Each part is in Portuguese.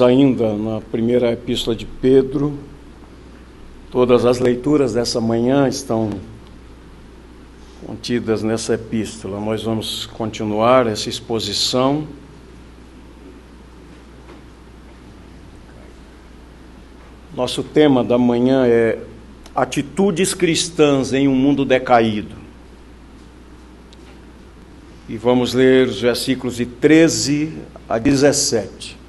Ainda na primeira epístola de Pedro, todas as leituras dessa manhã estão contidas nessa epístola. Nós vamos continuar essa exposição. Nosso tema da manhã é atitudes cristãs em um mundo decaído. E vamos ler os versículos de 13 a 17.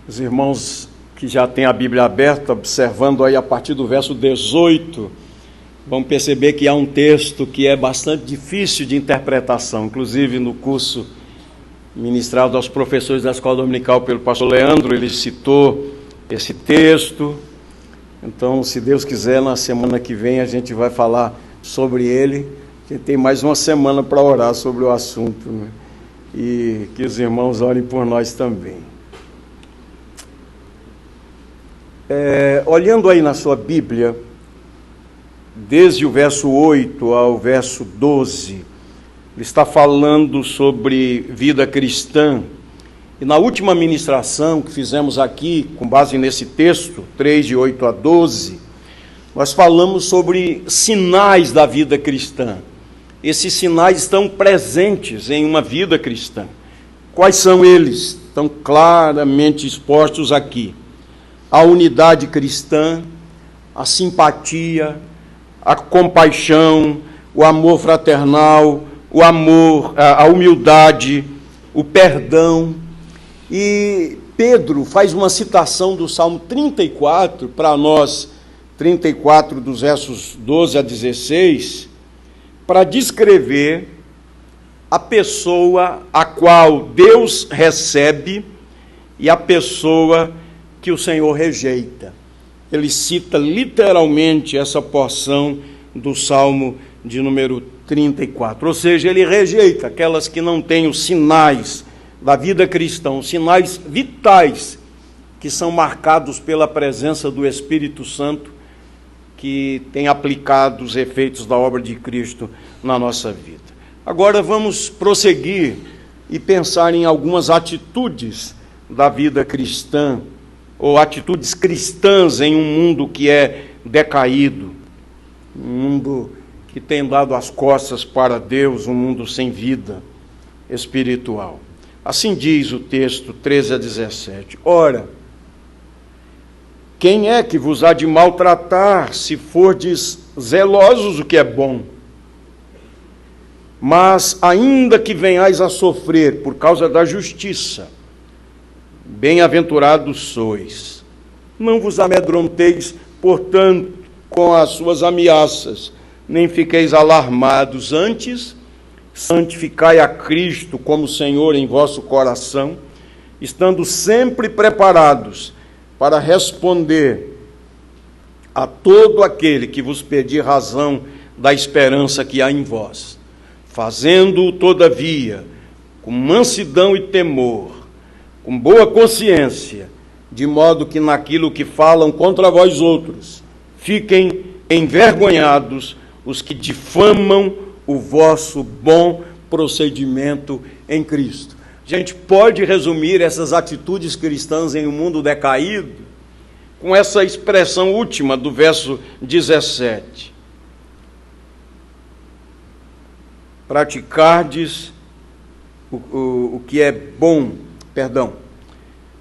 Os irmãos que já têm a Bíblia aberta, observando aí a partir do verso 18, vão perceber que há um texto que é bastante difícil de interpretação. Inclusive no curso ministrado aos professores da escola dominical pelo pastor Leandro, ele citou esse texto. Então, se Deus quiser, na semana que vem a gente vai falar sobre ele. A gente tem mais uma semana para orar sobre o assunto, né? E que os irmãos orem por nós também. Olhando aí na sua Bíblia, desde o verso 8 ao verso 12, ele está falando sobre vida cristã. E na última ministração que fizemos aqui, com base nesse texto, 3 de 8 a 12, nós falamos sobre sinais da vida cristã. Esses sinais estão presentes em uma vida cristã. Quais são eles? Estão claramente expostos aqui. A unidade cristã, a simpatia, a compaixão, o amor fraternal, o amor, a humildade, o perdão. E Pedro faz uma citação do Salmo 34 para nós, 34 dos versos 12 a 16, para descrever a pessoa a qual Deus recebe e a pessoa que o Senhor rejeita. Ele cita literalmente essa porção do Salmo de número 34. Ou seja, ele rejeita aquelas que não têm os sinais da vida cristã, os sinais vitais que são marcados pela presença do Espírito Santo, que tem aplicado os efeitos da obra de Cristo na nossa vida. Agora vamos prosseguir e pensar em algumas atitudes da vida cristã, ou atitudes cristãs em um mundo que é decaído, um mundo que tem dado as costas para Deus, um mundo sem vida espiritual. Assim diz o texto 13 a 17. Ora, quem é que vos há de maltratar, se fordes zelosos do que é bom? Mas ainda que venhais a sofrer por causa da justiça, bem-aventurados sois. Não vos amedronteis, portanto, com as suas ameaças, nem fiqueis alarmados. Antes, santificai a Cristo como Senhor em vosso coração, estando sempre preparados para responder a todo aquele que vos pedir razão da esperança que há em vós, fazendo-o, todavia, com mansidão e temor, com boa consciência, de modo que naquilo que falam contra vós outros, fiquem envergonhados os que difamam o vosso bom procedimento em Cristo. A gente pode resumir essas atitudes cristãs em um mundo decaído com essa expressão última do verso 17. Praticardes o que é bom,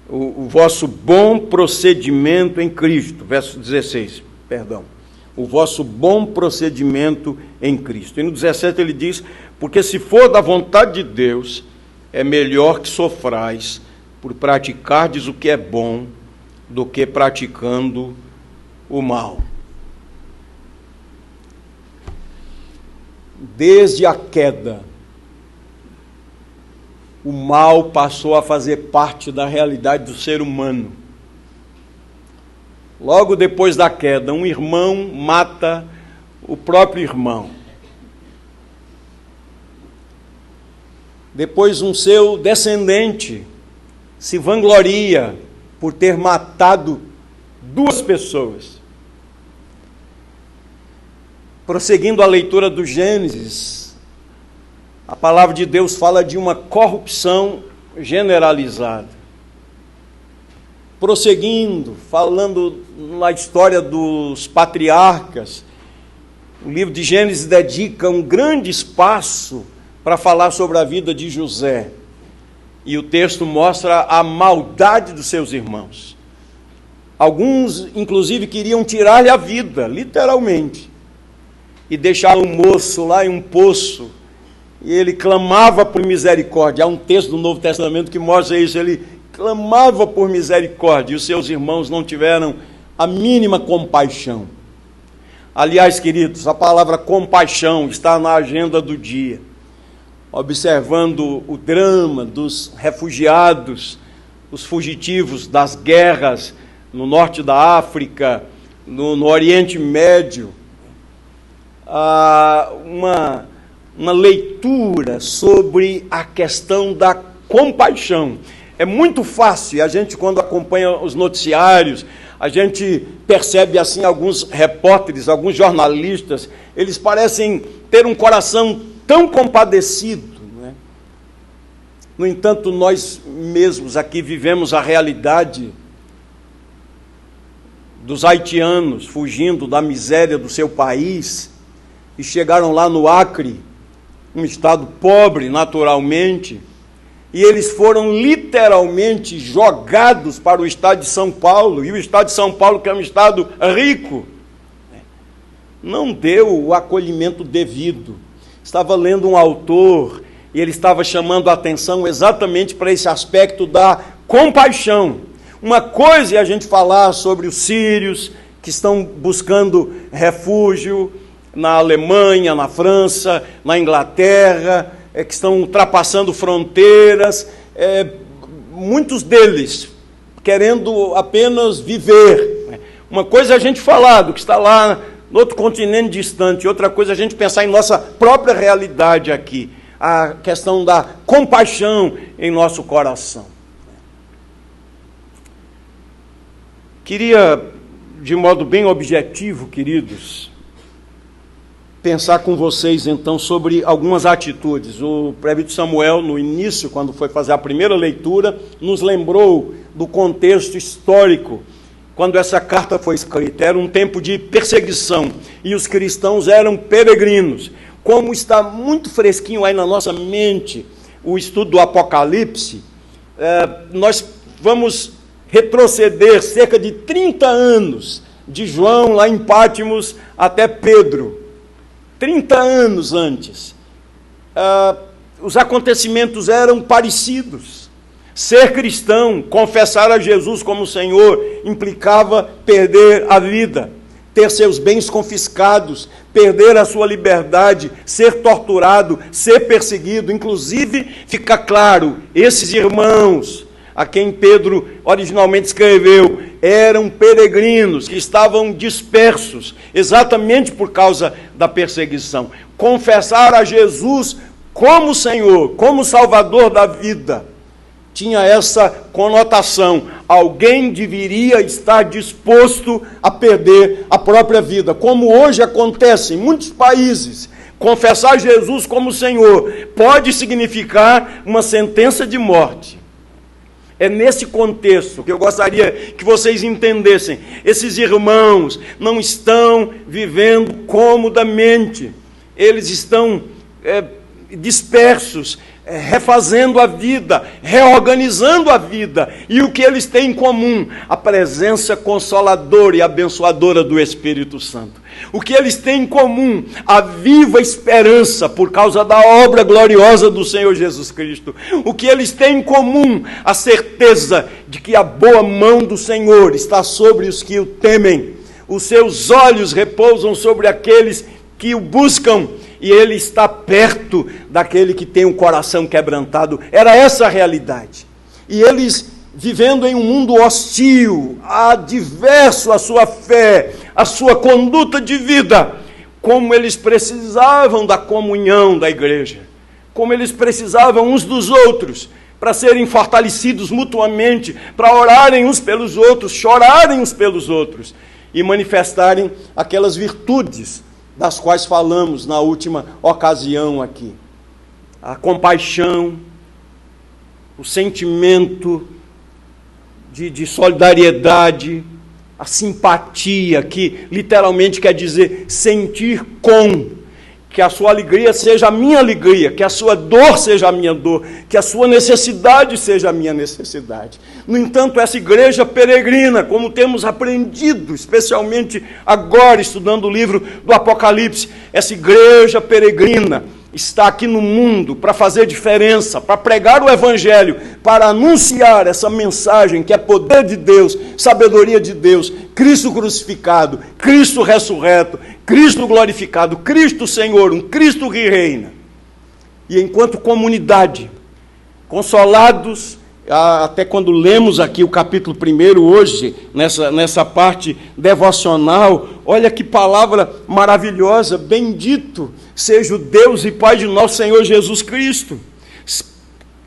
o vosso bom procedimento em Cristo, verso 16, o vosso bom procedimento em Cristo. E no 17 ele diz, porque se for da vontade de Deus, é melhor que sofrais por praticardes o que é bom, do que praticando o mal. Desde a queda, o mal passou a fazer parte da realidade do ser humano. Logo depois da queda, um irmão mata o próprio irmão. Depois, um seu descendente se vangloria por ter matado duas pessoas. Prosseguindo a leitura do Gênesis, a palavra de Deus fala de uma corrupção generalizada. Prosseguindo, falando na história dos patriarcas, o livro de Gênesis dedica um grande espaço para falar sobre a vida de José. E o texto mostra a maldade dos seus irmãos. Alguns, inclusive, queriam tirar-lhe a vida, literalmente. E deixaram um moço lá em um poço. E ele clamava por misericórdia. Há um texto do Novo Testamento que mostra isso. Ele clamava por misericórdia. E os seus irmãos não tiveram a mínima compaixão. Aliás, queridos, a palavra compaixão está na agenda do dia. Observando o drama dos refugiados, os fugitivos das guerras no norte da África, no Oriente Médio, uma leitura sobre a questão da compaixão. É muito fácil, a gente quando acompanha os noticiários, a gente percebe assim alguns repórteres, alguns jornalistas, eles parecem ter um coração tão compadecido, né? No entanto, nós mesmos aqui vivemos a realidade dos haitianos fugindo da miséria do seu país e chegaram lá no Acre, um estado pobre naturalmente, e eles foram literalmente jogados para o estado de São Paulo, e o estado de São Paulo, que é um estado rico, não deu o acolhimento devido. Estava lendo um autor e ele estava chamando a atenção exatamente para esse aspecto da compaixão. Uma coisa é a gente falar sobre os sírios que estão buscando refúgio na Alemanha, na França, na Inglaterra, que estão ultrapassando fronteiras, muitos deles querendo apenas viver. Uma coisa é a gente falar do que está lá no outro continente distante, outra coisa é a gente pensar em nossa própria realidade aqui, a questão da compaixão em nosso coração. Queria, de modo bem objetivo, queridos, pensar com vocês, então, sobre algumas atitudes. O presbítero Samuel, no início, quando foi fazer a primeira leitura, nos lembrou do contexto histórico, quando essa carta foi escrita. Era um tempo de perseguição, e os cristãos eram peregrinos. Como está muito fresquinho aí na nossa mente o estudo do Apocalipse, nós vamos retroceder cerca de 30 anos, de João lá em Pátimos até Pedro. 30 anos antes, os acontecimentos eram parecidos. Ser cristão, confessar a Jesus como Senhor, implicava perder a vida, ter seus bens confiscados, perder a sua liberdade, ser torturado, ser perseguido. Inclusive, fica claro, esses irmãos a quem Pedro originalmente escreveu, eram peregrinos que estavam dispersos, exatamente por causa da perseguição. Confessar a Jesus como Senhor, como Salvador da vida, tinha essa conotação. Alguém deveria estar disposto a perder a própria vida, como hoje acontece em muitos países. Confessar Jesus como Senhor pode significar uma sentença de morte. É nesse contexto que eu gostaria que vocês entendessem. Esses irmãos não estão vivendo comodamente. Eles estão dispersos, refazendo a vida, reorganizando a vida. E o que eles têm em comum? A presença consoladora e abençoadora do Espírito Santo. O que eles têm em comum? A viva esperança por causa da obra gloriosa do Senhor Jesus Cristo. O que eles têm em comum? A certeza de que a boa mão do Senhor está sobre os que o temem. Os seus olhos repousam sobre aqueles que o buscam, e ele está perto daquele que tem um coração quebrantado. Era essa a realidade. E eles, vivendo em um mundo hostil, adverso à sua fé, à sua conduta de vida, como eles precisavam da comunhão da igreja, como eles precisavam uns dos outros, para serem fortalecidos mutuamente, para orarem uns pelos outros, chorarem uns pelos outros, e manifestarem aquelas virtudes das quais falamos na última ocasião aqui. A compaixão, o sentimento de solidariedade, a simpatia, que literalmente quer dizer sentir com, que a sua alegria seja a minha alegria, que a sua dor seja a minha dor, que a sua necessidade seja a minha necessidade. No entanto, essa igreja peregrina, como temos aprendido, especialmente agora estudando o livro do Apocalipse, essa igreja peregrina está aqui no mundo para fazer diferença, para pregar o Evangelho, para anunciar essa mensagem que é poder de Deus, sabedoria de Deus, Cristo crucificado, Cristo ressurreto, Cristo glorificado, Cristo Senhor, um Cristo que reina. E enquanto comunidade, consolados, até quando lemos aqui o capítulo 1 hoje, nessa parte devocional, olha que palavra maravilhosa: bendito seja o Deus e Pai de nosso Senhor Jesus Cristo,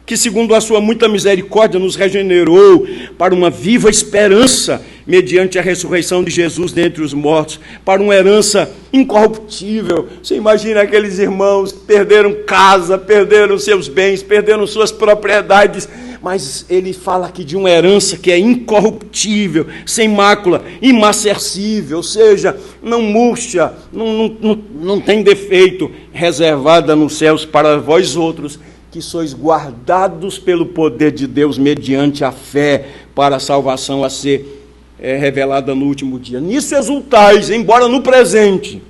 que segundo a sua muita misericórdia nos regenerou para uma viva esperança, mediante a ressurreição de Jesus dentre os mortos, para uma herança incorruptível. Você imagina aqueles irmãos, perderam casa, perderam seus bens, perderam suas propriedades, mas ele fala aqui de uma herança que é incorruptível, sem mácula, imarcessível, ou seja, não murcha, não tem defeito, reservada nos céus para vós outros, que sois guardados pelo poder de Deus mediante a fé, para a salvação a ser revelada no último dia. Nisso exultais, embora no presente,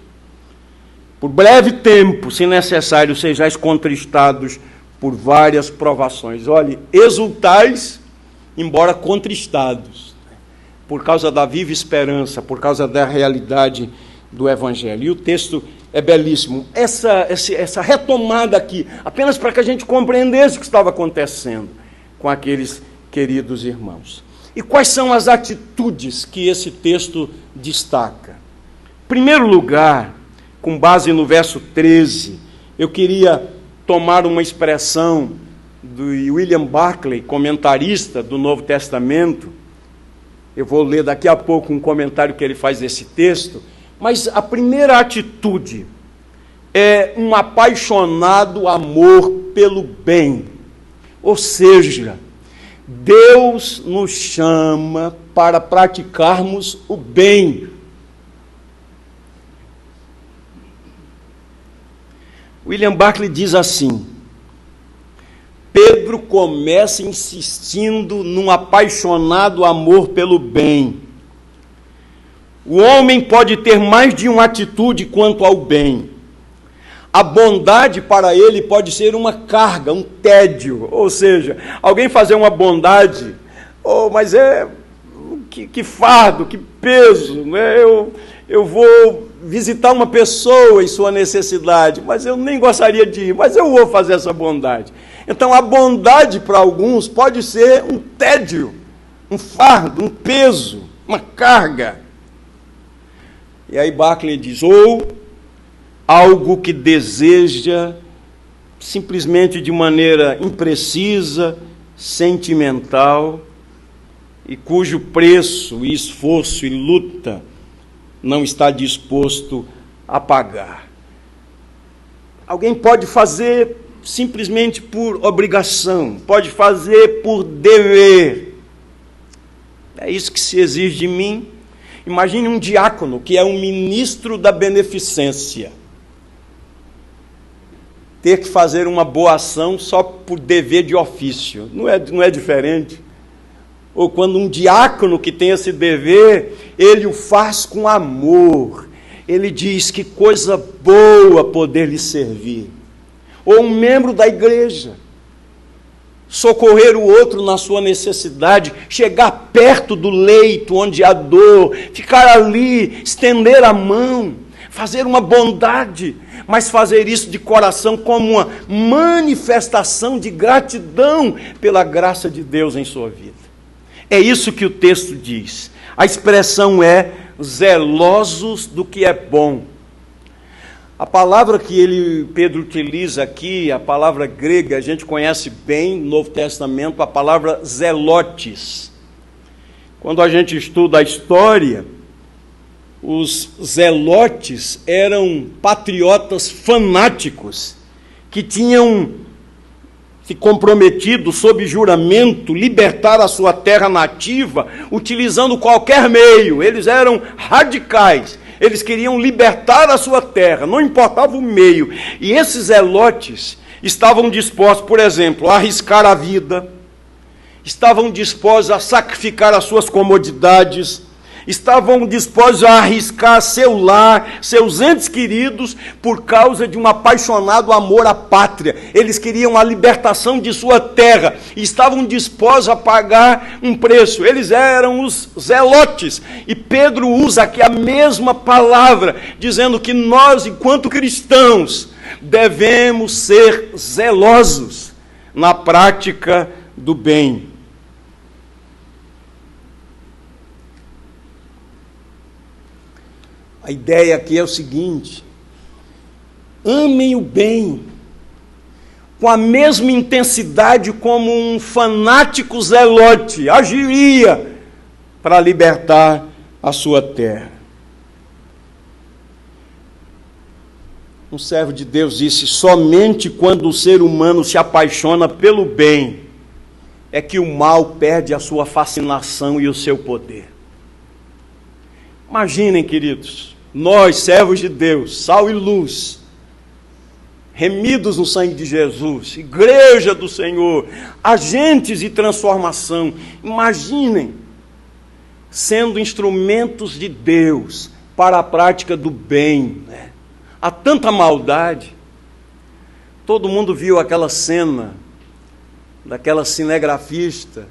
por breve tempo, se necessário, sejais contristados por várias provações. Olhe, exultais, embora contristados, por causa da viva esperança, por causa da realidade do Evangelho. E o texto é belíssimo. Essa retomada aqui, apenas para que a gente compreendesse o que estava acontecendo com aqueles queridos irmãos. E quais são as atitudes que esse texto destaca? Em primeiro lugar, com base no verso 13, eu queria tomar uma expressão do William Barclay, comentarista do Novo Testamento. Eu vou ler daqui a pouco um comentário que ele faz desse texto, mas a primeira atitude é um apaixonado amor pelo bem. Ou seja, Deus nos chama para praticarmos o bem. William Barclay diz assim: Pedro começa insistindo num apaixonado amor pelo bem. O homem pode ter mais de uma atitude quanto ao bem. A bondade para ele pode ser uma carga, um tédio. Ou seja, alguém fazer uma bondade, mas que fardo, que peso, né? Eu vou visitar uma pessoa em sua necessidade, mas eu nem gostaria de ir, mas eu vou fazer essa bondade. Então, a bondade para alguns pode ser um tédio, um fardo, um peso, uma carga. E aí Barclay diz, ou algo que deseja simplesmente de maneira imprecisa, sentimental, e cujo preço e esforço e luta não está disposto a pagar. Alguém pode fazer simplesmente por obrigação, pode fazer por dever. É isso que se exige de mim. Imagine um diácono que é um ministro da beneficência, ter que fazer uma boa ação só por dever de ofício. Não é diferente? Ou quando um diácono que tem esse dever, ele o faz com amor. Ele diz que coisa boa poder lhe servir. Ou um membro da igreja, socorrer o outro na sua necessidade, chegar perto do leito onde há dor, ficar ali, estender a mão, fazer uma bondade, mas fazer isso de coração como uma manifestação de gratidão pela graça de Deus em sua vida. É isso que o texto diz. A expressão é zelosos do que é bom. A palavra que Pedro utiliza aqui, a palavra grega, a gente conhece bem no Novo Testamento, a palavra zelotes. Quando a gente estuda a história, Os zelotes eram patriotas fanáticos que tinham se comprometido sob juramento libertar a sua terra nativa utilizando qualquer meio. Eles eram radicais. Eles queriam libertar a sua terra, não importava o meio. E esses zelotes estavam dispostos, por exemplo, a arriscar a vida, estavam dispostos a sacrificar as suas comodidades, estavam dispostos a arriscar seu lar, seus entes queridos, por causa de um apaixonado amor à pátria. Eles queriam a libertação de sua terra e estavam dispostos a pagar um preço. Eles eram os zelotes. E Pedro usa aqui a mesma palavra, dizendo que nós, enquanto cristãos, devemos ser zelosos na prática do bem. A ideia aqui é o seguinte: amem o bem com a mesma intensidade como um fanático zelote agiria para libertar a sua terra. Um servo de Deus disse: somente quando o ser humano se apaixona pelo bem é que o mal perde a sua fascinação e o seu poder. Imaginem, queridos, nós, servos de Deus, sal e luz, remidos no sangue de Jesus, igreja do Senhor, agentes de transformação. Imaginem sendo instrumentos de Deus para a prática do bem, né? Há tanta maldade. Todo mundo viu aquela cena daquela cinegrafista,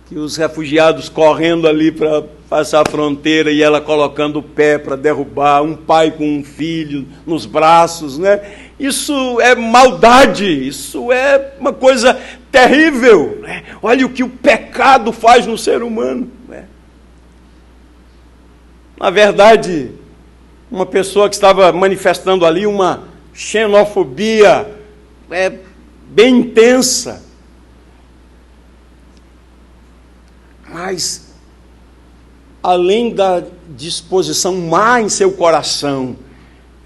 que os refugiados correndo ali para passar a fronteira e ela colocando o pé para derrubar, um pai com um filho nos braços, né? Isso é maldade, isso é uma coisa terrível, né? Olha o que o pecado faz no ser humano, né? Na verdade, uma pessoa que estava manifestando ali uma xenofobia bem intensa, mas além da disposição má em seu coração,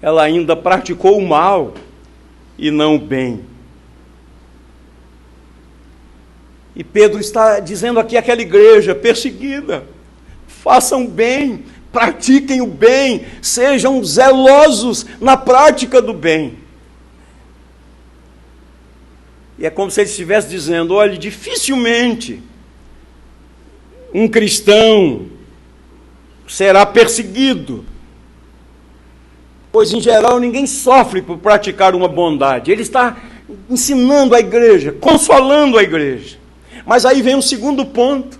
ela ainda praticou o mal e não o bem. E Pedro está dizendo aqui àquela igreja perseguida: façam bem, pratiquem o bem, sejam zelosos na prática do bem. E é como se ele estivesse dizendo: olha, dificilmente um cristão será perseguido, pois em geral ninguém sofre por praticar uma bondade. Ele está ensinando a igreja, consolando a igreja. Mas aí vem um segundo ponto: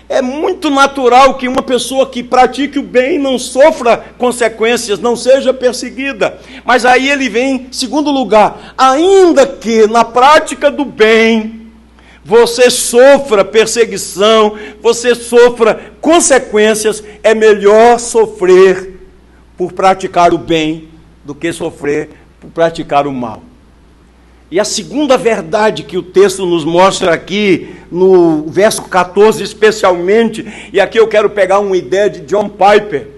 é muito natural que uma pessoa que pratique o bem não sofra consequências, não seja perseguida. Mas aí ele vem, em segundo lugar, ainda que na prática do bem você sofra perseguição, você sofra consequências, é melhor sofrer por praticar o bem do que sofrer por praticar o mal. E a segunda verdade que o texto nos mostra aqui, no verso 14 especialmente, e aqui eu quero pegar uma ideia de John Piper,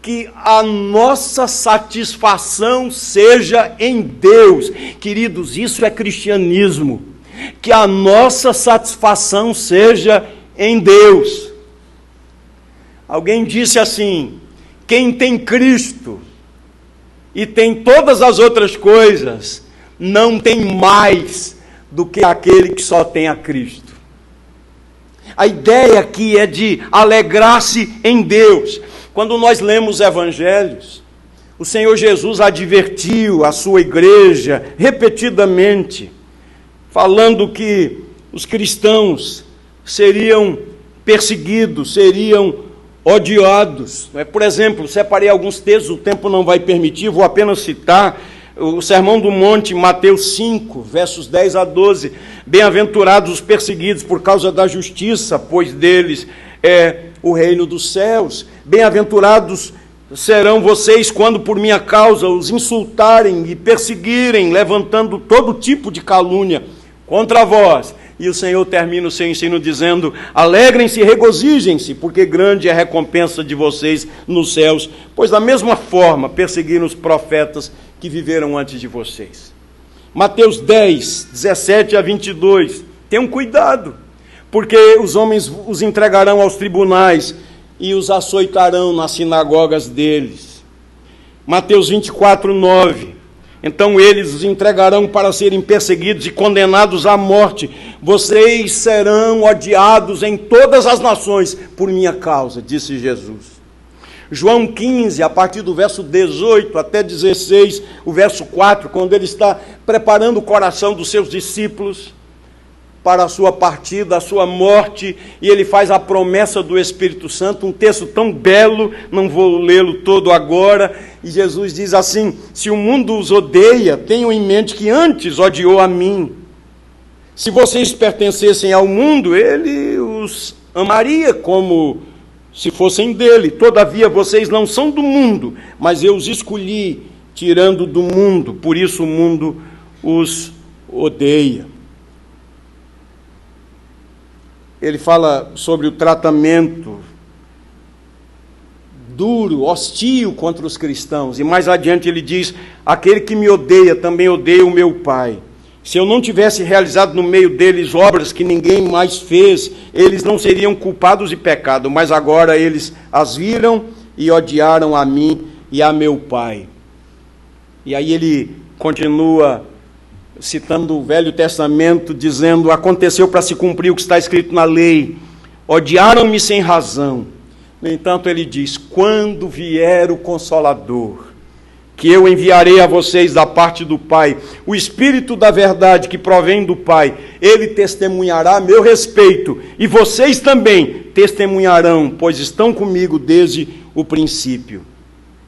que a nossa satisfação seja em Deus. Queridos, isso é cristianismo. Que a nossa satisfação seja em Deus. Alguém disse assim: quem tem Cristo e tem todas as outras coisas, não tem mais do que aquele que só tem a Cristo. A ideia aqui é de alegrar-se em Deus. Quando nós lemos os evangelhos, o Senhor Jesus advertiu a sua igreja repetidamente, falando que os cristãos seriam perseguidos, seriam odiados. Por exemplo, separei alguns textos, o tempo não vai permitir, vou apenas citar o Sermão do Monte, Mateus 5, versos 10 a 12. Bem-aventurados os perseguidos por causa da justiça, pois deles é o reino dos céus. Bem-aventurados serão vocês quando por minha causa os insultarem e perseguirem, levantando todo tipo de calúnia contra vós. E o Senhor termina o seu ensino dizendo: alegrem-se e regozijem-se, porque grande é a recompensa de vocês nos céus, pois da mesma forma perseguiram os profetas que viveram antes de vocês. Mateus 10, 17 a 22. Tenham cuidado, porque os homens os entregarão aos tribunais e os açoitarão nas sinagogas deles. Mateus 24, 9. Então eles os entregarão para serem perseguidos e condenados à morte. Vocês serão odiados em todas as nações por minha causa, disse Jesus. João 15, a partir do verso 18 até 16, o verso 4, quando ele está preparando o coração dos seus discípulos para a sua partida, a sua morte, e ele faz a promessa do Espírito Santo, um texto tão belo, não vou lê-lo todo agora, e Jesus diz assim: se o mundo os odeia, tenham em mente que antes odiou a mim. Se vocês pertencessem ao mundo, ele os amaria como se fossem dele. Todavia vocês não são do mundo, mas eu os escolhi, tirando do mundo, por isso o mundo os odeia. Ele fala sobre o tratamento duro, hostil contra os cristãos. E mais adiante ele diz: aquele que me odeia também odeia o meu Pai. Se eu não tivesse realizado no meio deles obras que ninguém mais fez, eles não seriam culpados de pecado, mas agora eles as viram e odiaram a mim e a meu Pai. E aí ele continua citando o Velho Testamento, dizendo: aconteceu para se cumprir o que está escrito na lei, odiaram-me sem razão. No entanto, ele diz: quando vier o Consolador, que eu enviarei a vocês da parte do Pai, o Espírito da verdade que provém do Pai, ele testemunhará a meu respeito, e vocês também testemunharão, pois estão comigo desde o princípio.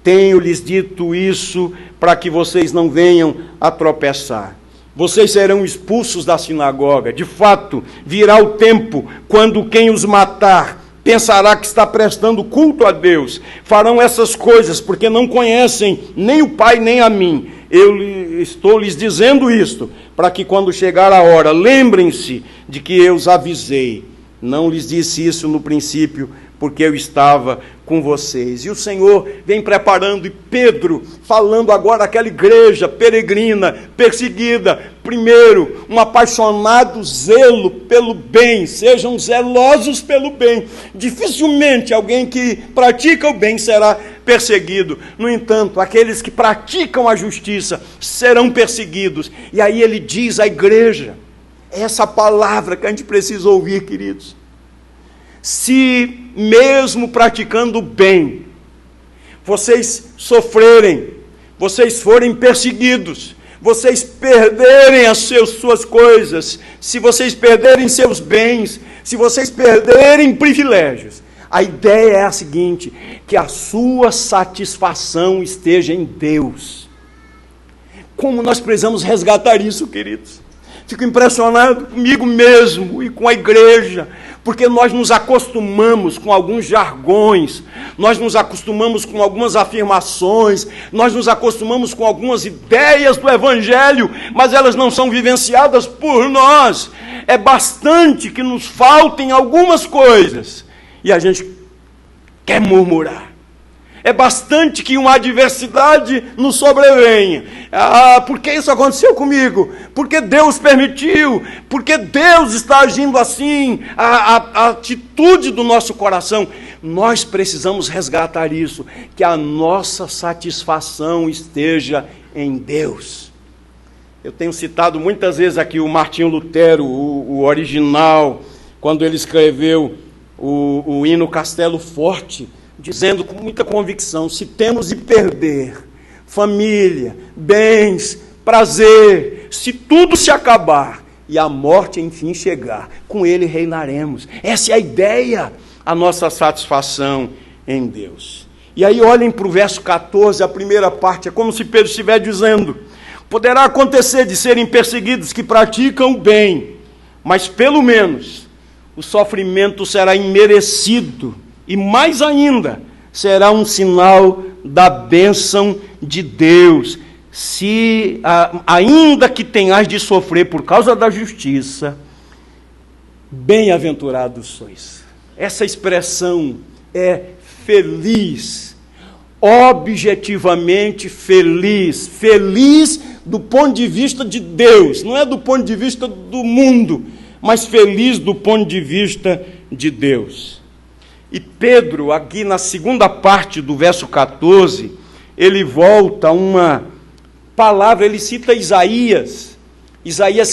Tenho-lhes dito isso para que vocês não venham a tropeçar. Vocês serão expulsos da sinagoga. De fato, virá o tempo quando quem os matar pensará que está prestando culto a Deus. Farão essas coisas porque não conhecem nem o Pai nem a mim. Eu estou lhes dizendo isto, para que quando chegar a hora, lembrem-se de que eu os avisei. Não lhes disse isso no princípio, porque eu estava com vocês. E o Senhor vem preparando, e Pedro falando agora àquela igreja peregrina, perseguida. Primeiro, um apaixonado zelo pelo bem, sejam zelosos pelo bem. Dificilmente alguém que pratica o bem será perseguido. No entanto, aqueles que praticam a justiça serão perseguidos. E aí ele diz à igreja, essa palavra que a gente precisa ouvir, queridos: se mesmo praticando o bem, vocês sofrerem, vocês forem perseguidos, vocês perderem as suas coisas, se vocês perderem seus bens, se vocês perderem privilégios, a ideia é a seguinte: que a sua satisfação esteja em Deus. Como nós precisamos resgatar isso, queridos? Fico impressionado comigo mesmo e com a igreja, porque nós nos acostumamos com alguns jargões, nós nos acostumamos com algumas afirmações, nós nos acostumamos com algumas ideias do Evangelho, mas elas não são vivenciadas por nós. É bastante que nos faltem algumas coisas e a gente quer murmurar. É bastante que uma adversidade nos sobrevenha. Por que isso aconteceu comigo? Porque Deus permitiu? Porque Deus está agindo assim? A atitude do nosso coração. Nós precisamos resgatar isso, que a nossa satisfação esteja em Deus. Eu tenho citado muitas vezes aqui o Martinho Lutero, o original, quando ele escreveu o hino Castelo Forte, dizendo com muita convicção: se temos de perder família, bens, prazer, se tudo se acabar e a morte enfim chegar, com ele reinaremos. Essa é a ideia, a nossa satisfação em Deus. E aí olhem para o verso 14, a primeira parte, é como se Pedro estiver dizendo: poderá acontecer de serem perseguidos que praticam o bem, mas pelo menos o sofrimento será imerecido, e mais ainda, será um sinal da bênção de Deus. Se ainda que tenhas de sofrer por causa da justiça, bem-aventurados sois. Essa expressão é feliz, objetivamente feliz. Feliz do ponto de vista de Deus, não é do ponto de vista do mundo, mas feliz do ponto de vista de Deus. E Pedro, aqui na segunda parte do verso 14, ele volta a uma palavra, ele cita Isaías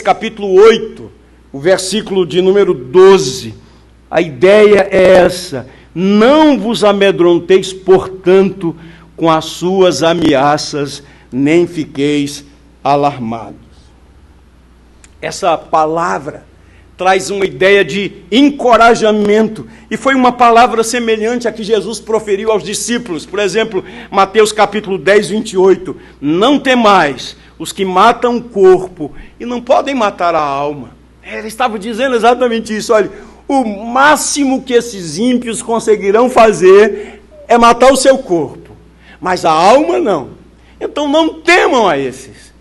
capítulo 8, o versículo de número 12. A ideia é essa: não vos amedronteis, portanto, com as suas ameaças, nem fiqueis alarmados. Essa palavra traz uma ideia de encorajamento, e foi uma palavra semelhante à que Jesus proferiu aos discípulos. Por exemplo, Mateus capítulo 10, 28, não temais os que matam o corpo e não podem matar a alma. Ele estava dizendo exatamente isso. Olha, o máximo que esses ímpios conseguirão fazer é matar o seu corpo, mas a alma não. Então não temam a esses.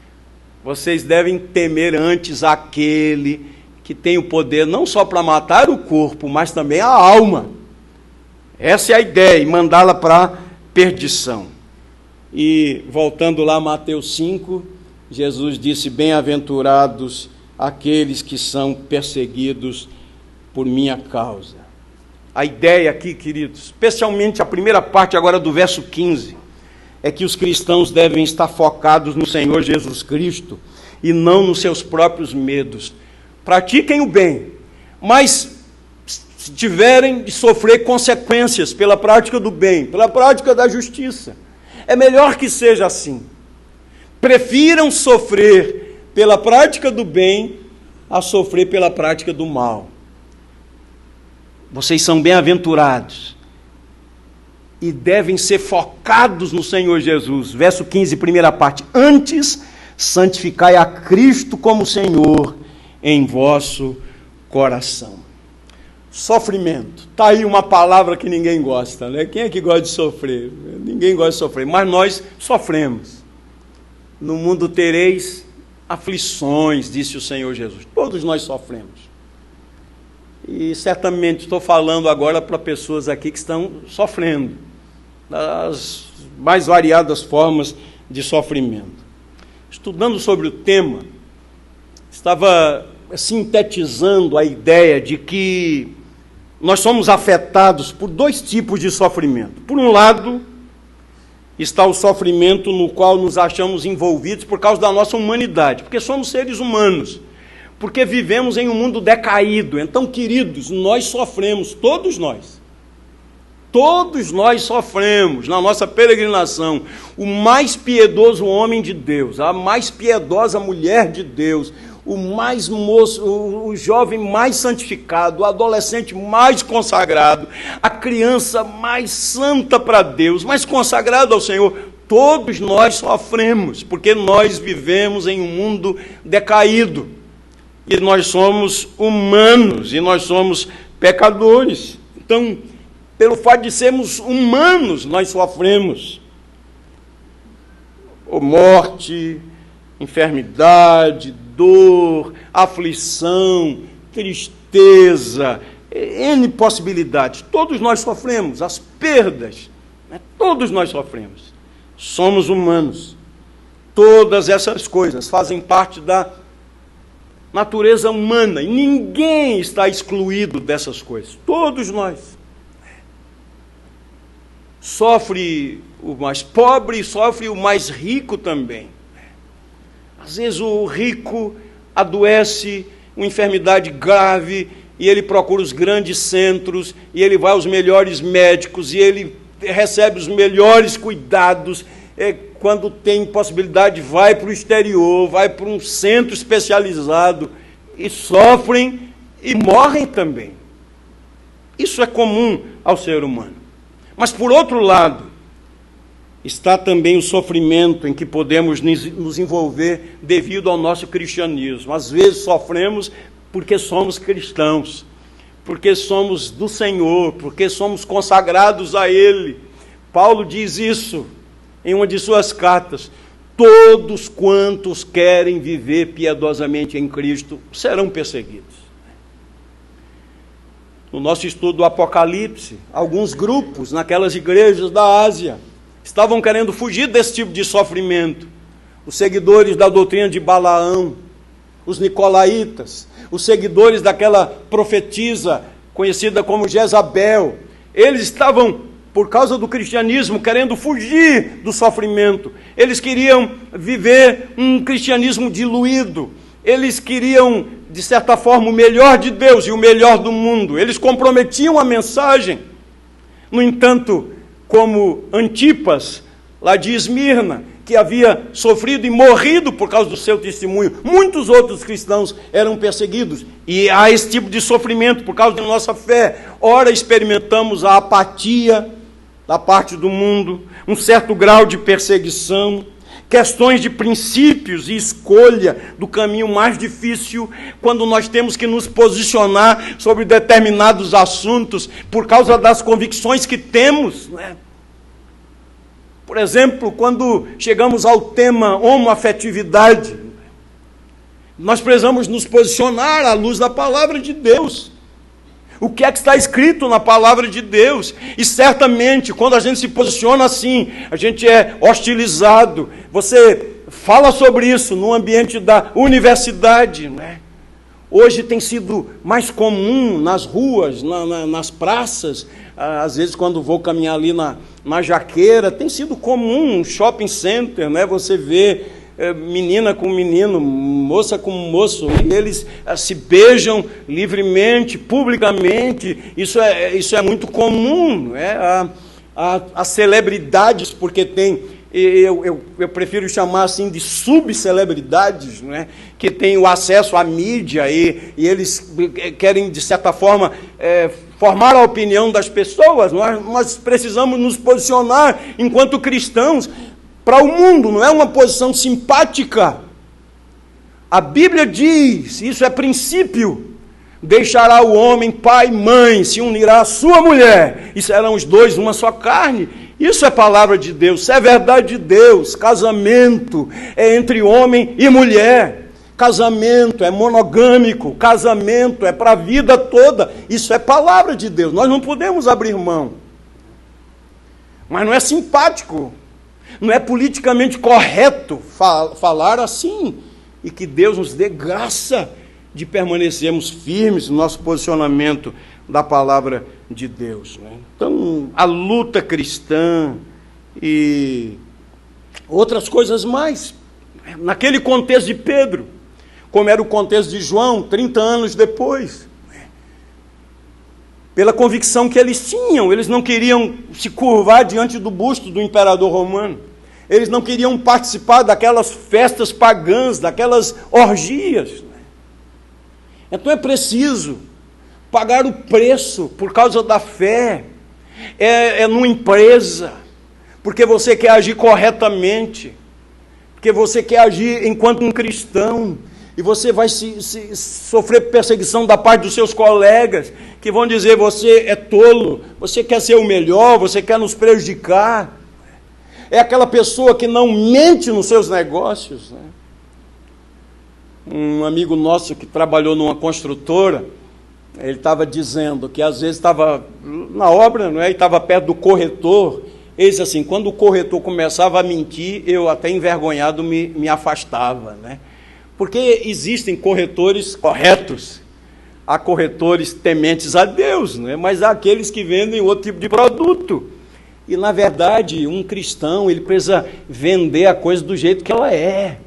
Vocês devem temer antes aquele que tem o poder não só para matar o corpo, mas também a alma. Essa é a ideia, e mandá-la para a perdição. E voltando lá a Mateus 5, Jesus disse: bem-aventurados aqueles que são perseguidos por minha causa. A ideia aqui, queridos, especialmente a primeira parte agora do verso 15, é que os cristãos devem estar focados no Senhor Jesus Cristo e não nos seus próprios medos. Pratiquem o bem, mas se tiverem de sofrer consequências pela prática do bem, pela prática da justiça, é melhor que seja assim. Prefiram sofrer pela prática do bem a sofrer pela prática do mal. Vocês são bem-aventurados e devem ser focados no Senhor Jesus. Verso 15, primeira parte: antes santificai a Cristo como Senhor em vosso coração. Sofrimento. Está aí uma palavra que ninguém gosta, né? Quem é que gosta de sofrer? Ninguém gosta de sofrer, mas nós sofremos. No mundo tereis aflições, disse o Senhor Jesus. Todos nós sofremos. E certamente estou falando agora para pessoas aqui que estão sofrendo das mais variadas formas de sofrimento. Estudando sobre o tema, estava sintetizando a ideia de que nós somos afetados por dois tipos de sofrimento. Por um lado, está o sofrimento no qual nos achamos envolvidos por causa da nossa humanidade, porque somos seres humanos, porque vivemos em um mundo decaído. Então, queridos, nós sofremos, todos nós. Todos nós sofremos na nossa peregrinação. O mais piedoso homem de Deus, a mais piedosa mulher de Deus, o mais moço, o jovem mais santificado, o adolescente mais consagrado, a criança mais santa para Deus, mais consagrada ao Senhor, todos nós sofremos, porque nós vivemos em um mundo decaído, e nós somos humanos, e nós somos pecadores. Então, pelo fato de sermos humanos, nós sofremos morte, enfermidade, dor, aflição, tristeza, N possibilidades. Todos nós sofremos, as perdas, né? Todos nós sofremos. Somos humanos. Todas essas coisas fazem parte da natureza humana e ninguém está excluído dessas coisas. Todos nós. Sofre o mais pobre e sofre o mais rico também. Às vezes o rico adoece, uma enfermidade grave, e ele procura os grandes centros, e ele vai aos melhores médicos, e ele recebe os melhores cuidados. Quando tem possibilidade, vai para o exterior, vai para um centro especializado, e sofrem e morrem também. Isso é comum ao ser humano. Mas, por outro lado, está também o sofrimento em que podemos nos envolver devido ao nosso cristianismo. Às vezes sofremos porque somos cristãos, porque somos do Senhor, porque somos consagrados a Ele. Paulo diz isso em uma de suas cartas: todos quantos querem viver piedosamente em Cristo serão perseguidos. no nosso estudo do Apocalipse, alguns grupos naquelas igrejas da Ásia estavam querendo fugir desse tipo de sofrimento. Os seguidores da doutrina de Balaão, os nicolaítas, os seguidores daquela profetisa conhecida como Jezabel, eles estavam, por causa do cristianismo, querendo fugir do sofrimento. Eles queriam viver um cristianismo diluído. Eles queriam, de certa forma, o melhor de Deus e o melhor do mundo. Eles comprometiam a mensagem. No entanto, como Antipas, lá de Esmirna, que havia sofrido e morrido por causa do seu testemunho, muitos outros cristãos eram perseguidos. E há esse tipo de sofrimento por causa da nossa fé. Ora, experimentamos a apatia da parte do mundo, um certo grau de perseguição, questões de princípios e escolha do caminho mais difícil, quando nós temos que nos posicionar sobre determinados assuntos por causa das convicções que temos, né? Por exemplo, quando chegamos ao tema homoafetividade, nós precisamos nos posicionar à luz da palavra de Deus. O que é que está escrito na palavra de Deus? E certamente, quando a gente se posiciona assim, a gente é hostilizado. Você fala sobre isso no ambiente da universidade, né? Hoje tem sido mais comum nas ruas, nas praças, às vezes quando vou caminhar ali na Jaqueira, tem sido comum, um shopping center, né? Você vê menina com menino, moça com moço, e eles se beijam livremente, publicamente. Isso é muito comum, né? As celebridades, porque tem... Eu prefiro chamar assim de subcelebridades, né, que têm o acesso à mídia e eles querem, de certa forma, formar a opinião das pessoas. Nós precisamos nos posicionar enquanto cristãos para o mundo, não é uma posição simpática. A Bíblia diz, isso é princípio: deixará o homem pai e mãe, se unirá à sua mulher, e serão os dois uma só carne. Isso é palavra de Deus, isso é verdade de Deus. Casamento é entre homem e mulher. Casamento é monogâmico, casamento é para a vida toda. Isso é palavra de Deus, nós não podemos abrir mão. Mas não é simpático, não é politicamente correto falar assim. E que Deus nos dê graça de permanecermos firmes no nosso posicionamento da palavra de Deus, né? Então, a luta cristã e outras coisas mais. Naquele contexto de Pedro, como era o contexto de João, 30 anos depois, pela convicção que eles tinham, eles não queriam se curvar diante do busto do imperador romano. Eles não queriam participar daquelas festas pagãs, daquelas orgias. Então é preciso pagar o preço por causa da fé. É numa empresa, porque você quer agir corretamente, porque você quer agir enquanto um cristão, e você vai sofrer perseguição da parte dos seus colegas, que vão dizer: você é tolo, você quer ser o melhor, você quer nos prejudicar. É aquela pessoa que não mente nos seus negócios, né? Um amigo nosso que trabalhou numa construtora, ele estava dizendo que às vezes estava na obra, não é? E estava perto do corretor. Ele disse assim: quando o corretor começava a mentir, eu até envergonhado me afastava, né? Porque existem corretores corretos, há corretores tementes a Deus, né? Mas há aqueles que vendem outro tipo de produto. E, na verdade, um cristão, ele precisa vender a coisa do jeito que ela é.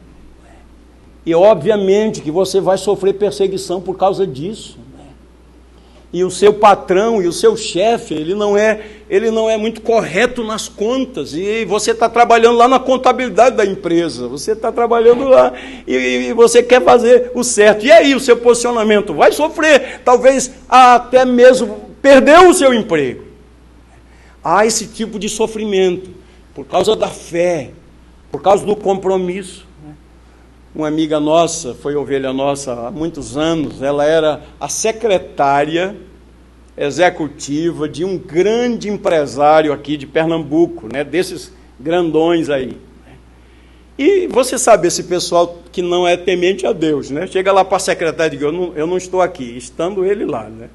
E, obviamente, que você vai sofrer perseguição por causa disso. E o seu patrão e o seu chefe, ele não é muito correto nas contas, e você está trabalhando lá na contabilidade da empresa, você está trabalhando lá, e você quer fazer o certo. E aí, o seu posicionamento vai sofrer, talvez até mesmo perder o seu emprego. Há esse tipo de sofrimento, por causa da fé, por causa do compromisso. Uma amiga nossa, foi ovelha nossa há muitos anos, ela era a secretária executiva de um grande empresário aqui de Pernambuco, né, desses grandões aí. E você sabe, esse pessoal que não é temente a Deus, né, chega lá para a secretária e diz: eu não estou aqui, estando ele lá, né?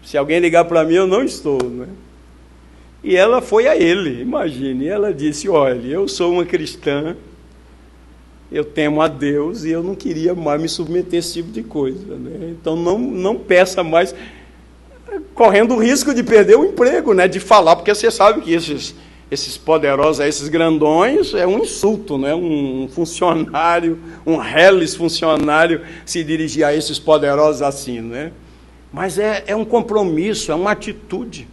Se alguém ligar para mim, eu não estou, né? E ela foi a ele, imagine. Ela disse, olha, eu sou uma cristã, eu temo a Deus e eu não queria mais me submeter a esse tipo de coisa, né? Então não peça mais, correndo o risco de perder o emprego, né? De falar, porque você sabe que esses poderosos, esses grandões, é um insulto, né? Um funcionário, um reles funcionário se dirigir a esses poderosos assim, né? Mas é um compromisso, é uma atitude.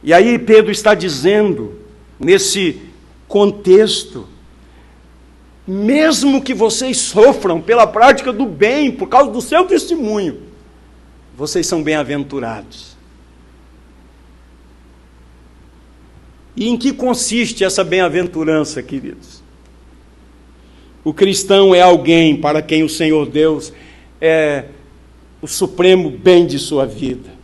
E aí Pedro está dizendo, nesse contexto, mesmo que vocês sofram pela prática do bem, por causa do seu testemunho, vocês são bem-aventurados. E em que consiste essa bem-aventurança, queridos? O cristão é alguém para quem o Senhor Deus é o supremo bem de sua vida.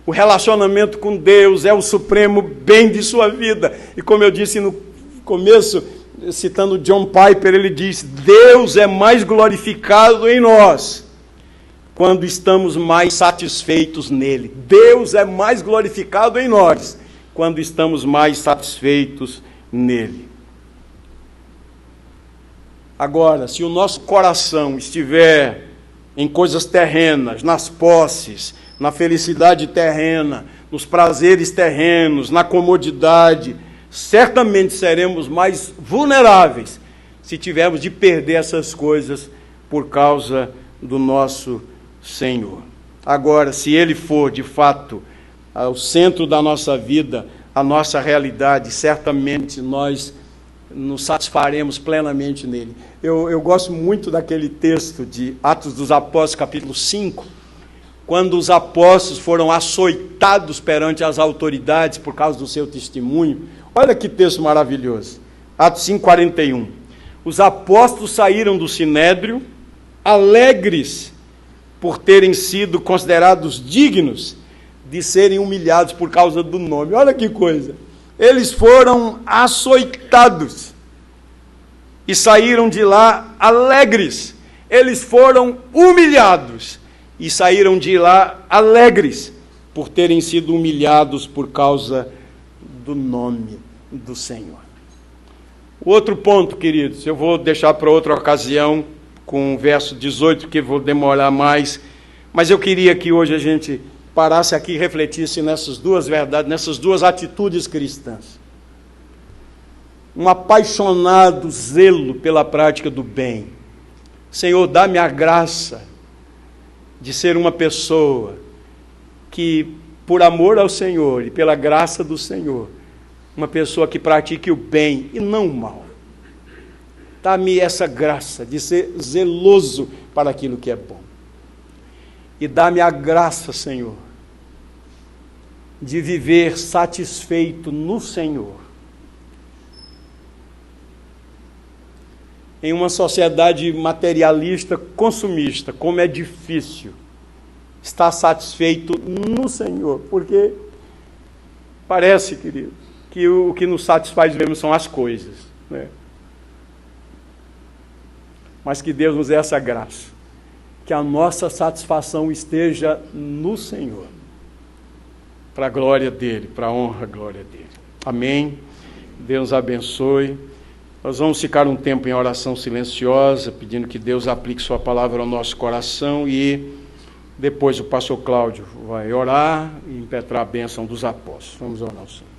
O relacionamento com Deus é o supremo bem de sua vida. E como eu disse no começo, citando John Piper, ele diz, Deus é mais glorificado em nós quando estamos mais satisfeitos nele. Deus é mais glorificado em nós quando estamos mais satisfeitos nele. Agora, se o nosso coração estiver em coisas terrenas, nas posses, na felicidade terrena, nos prazeres terrenos, na comodidade, certamente seremos mais vulneráveis se tivermos de perder essas coisas por causa do nosso Senhor. Agora, se Ele for, de fato, ao centro da nossa vida, a nossa realidade, certamente nós nos satisfaremos plenamente nele. Eu gosto muito daquele texto de Atos dos Apóstolos, capítulo 5, quando os apóstolos foram açoitados perante as autoridades por causa do seu testemunho. Olha que texto maravilhoso. Atos 5:41. Os apóstolos saíram do sinédrio, alegres por terem sido considerados dignos de serem humilhados por causa do nome. Olha que coisa. Eles foram açoitados e saíram de lá alegres. Eles foram humilhados e saíram de lá alegres por terem sido humilhados por causa do nome do Senhor. O outro ponto, queridos, eu vou deixar para outra ocasião, com o verso 18, que vou demorar mais, mas eu queria que hoje a gente parasse aqui e refletisse nessas duas verdades, nessas duas atitudes cristãs. Um apaixonado zelo pela prática do bem. Senhor, dá-me a graça de ser uma pessoa que, por amor ao Senhor e pela graça do Senhor, uma pessoa que pratique o bem e não o mal. Dá-me essa graça de ser zeloso para aquilo que é bom. E dá-me a graça, Senhor, de viver satisfeito no Senhor. Em uma sociedade materialista, consumista, como é difícil estar satisfeito no Senhor, porque parece, querido, que o que nos satisfaz mesmo são as coisas, né? Mas que Deus nos dê essa graça, que a nossa satisfação esteja no Senhor, para a glória dEle, para a honra e glória dEle. Amém? Deus abençoe. Nós vamos ficar um tempo em oração silenciosa, pedindo que Deus aplique sua palavra ao nosso coração e depois o pastor Cláudio vai orar e impetrar a bênção dos apóstolos. Vamos orar ao Senhor.